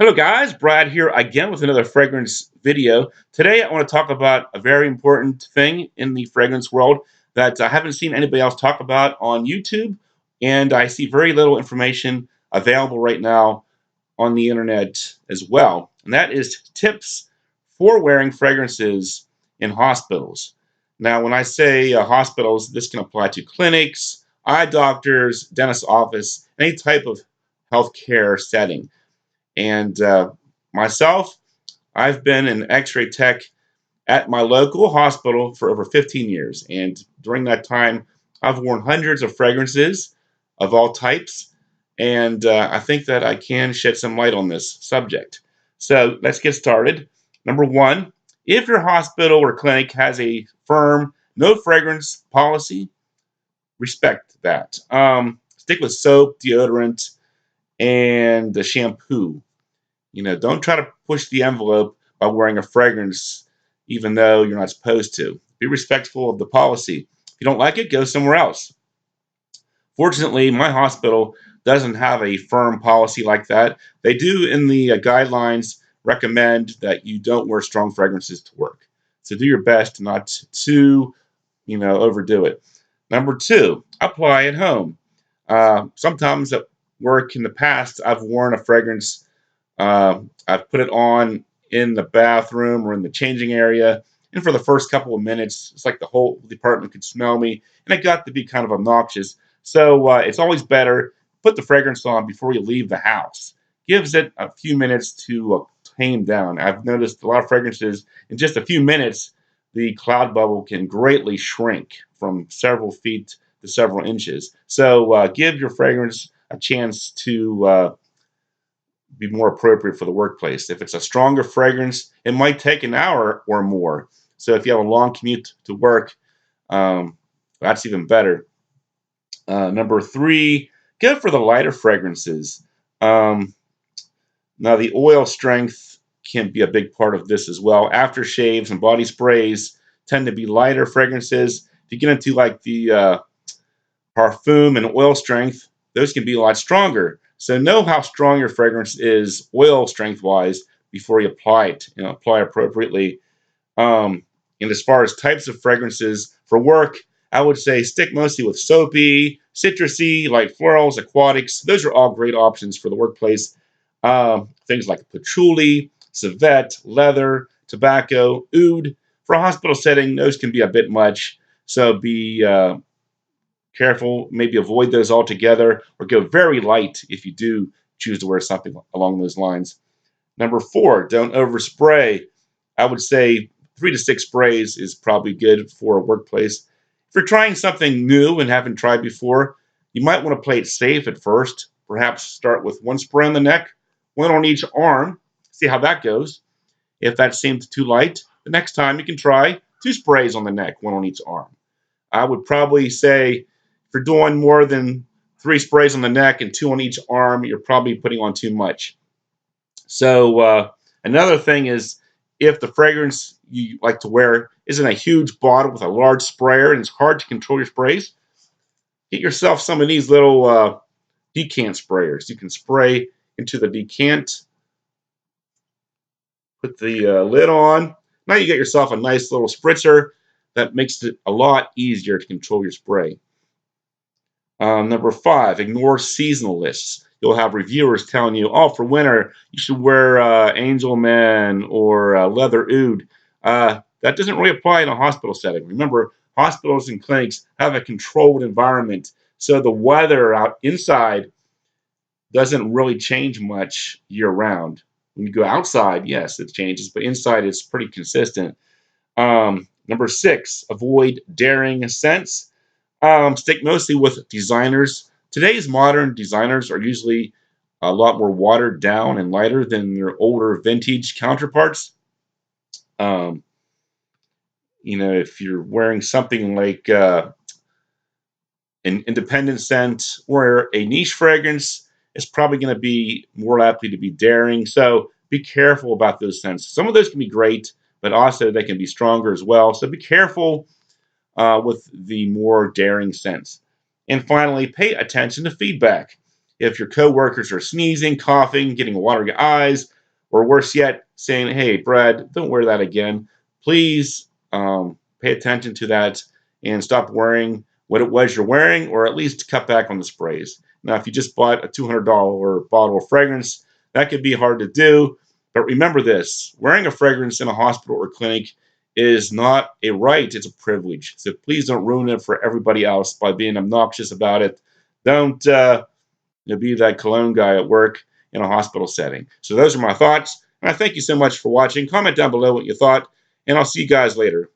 Hello guys, Brad here again with another fragrance video. Today I want to talk about a very important thing in the fragrance world that I haven't seen anybody else talk about on YouTube, and I see very little information available right now on the internet as well. And that is tips for wearing fragrances in hospitals. Now when I say hospitals, this can apply to clinics, eye doctors, dentist office, any type of healthcare setting. And myself, I've been an x-ray tech at my local hospital for over 15 years. And during that time, I've worn hundreds of fragrances of all types. And I think that I can shed some light on this subject. So let's get started. Number one, if your hospital or clinic has a firm no fragrance policy, respect that. Stick with soap, deodorant, and the shampoo. Don't try to push the envelope by wearing a fragrance even though you're not supposed to. Be respectful of the policy. If you don't like it, go somewhere else. Fortunately, my hospital doesn't have a firm policy like that. They do in the guidelines recommend that you don't wear strong fragrances to work. So do your best not to, overdo it. Number two, apply at home. Sometimes at work in the past, I've worn a fragrance. I've put it on in the bathroom or in the changing area, and for the first couple of minutes, it's like the whole department could smell me, and it got to be kind of obnoxious. So it's always better put the fragrance on before you leave the house. Gives it a few minutes to tame down. I've noticed a lot of fragrances in just a few minutes, the cloud bubble can greatly shrink from several feet to several inches. So give your fragrance a chance to be more appropriate for the workplace. If it's a stronger fragrance, it might take an hour or more. So if you have a long commute to work, that's even better. Number three, go for the lighter fragrances. Now, the oil strength can be a big part of this as well. Aftershaves and body sprays tend to be lighter fragrances. If you get into like the parfum and oil strength, those can be a lot stronger. So know how strong your fragrance is oil strength wise before you apply it. Apply appropriately. And as far as types of fragrances for work, I would say stick mostly with soapy, citrusy, like florals, aquatics. Those are all great options for the workplace. Things like patchouli, civet, leather, tobacco, oud. For a hospital setting, those can be a bit much. So be careful, maybe avoid those altogether, or go very light if you do choose to wear something along those lines. Number four, don't overspray. I would say 3 to 6 sprays is probably good for a workplace. If you're trying something new and haven't tried before, you might want to play it safe at first. Perhaps start with 1 spray on the neck, 1 on each arm, see how that goes. If that seems too light, the next time you can try 2 sprays on the neck, 1 on each arm. I would probably say if you're doing more than 3 sprays on the neck and 2 on each arm, you're probably putting on too much. So another thing is if the fragrance you like to wear is in a huge bottle with a large sprayer and it's hard to control your sprays, get yourself some of these little decant sprayers. You can spray into the decant, put the lid on. Now you get yourself a nice little spritzer that makes it a lot easier to control your spray. Number five, ignore seasonal lists. You'll have reviewers telling you, oh, for winter, you should wear Angel Man or Leather Oud. That doesn't really apply in a hospital setting. Remember, hospitals and clinics have a controlled environment, so the weather out inside doesn't really change much year-round. When you go outside, yes, it changes, but inside it's pretty consistent. Number six, avoid daring scents. Stick mostly with designers. Today's modern designers are usually a lot more watered down and lighter than their older vintage counterparts. If you're wearing something like an independent scent or a niche fragrance, it's probably going to be more likely to be daring. So be careful about those scents. Some of those can be great, but also they can be stronger as well. So be careful with the more daring scents. And finally, pay attention to feedback. if your coworkers are sneezing, coughing, getting water in your eyes, or worse yet, saying, "Hey, Brad, don't wear that again," please pay attention to that and stop wearing what it was you're wearing, or at least cut back on the sprays. Now, if you just bought a $200 bottle of fragrance, that could be hard to do. But remember this, wearing a fragrance in a hospital or clinic is not a right, it's a privilege. So please don't ruin it for everybody else by being obnoxious about it. Don't be that cologne guy at work in a hospital setting. So those are my thoughts. And I thank you so much for watching. Comment down below what you thought, and I'll see you guys later.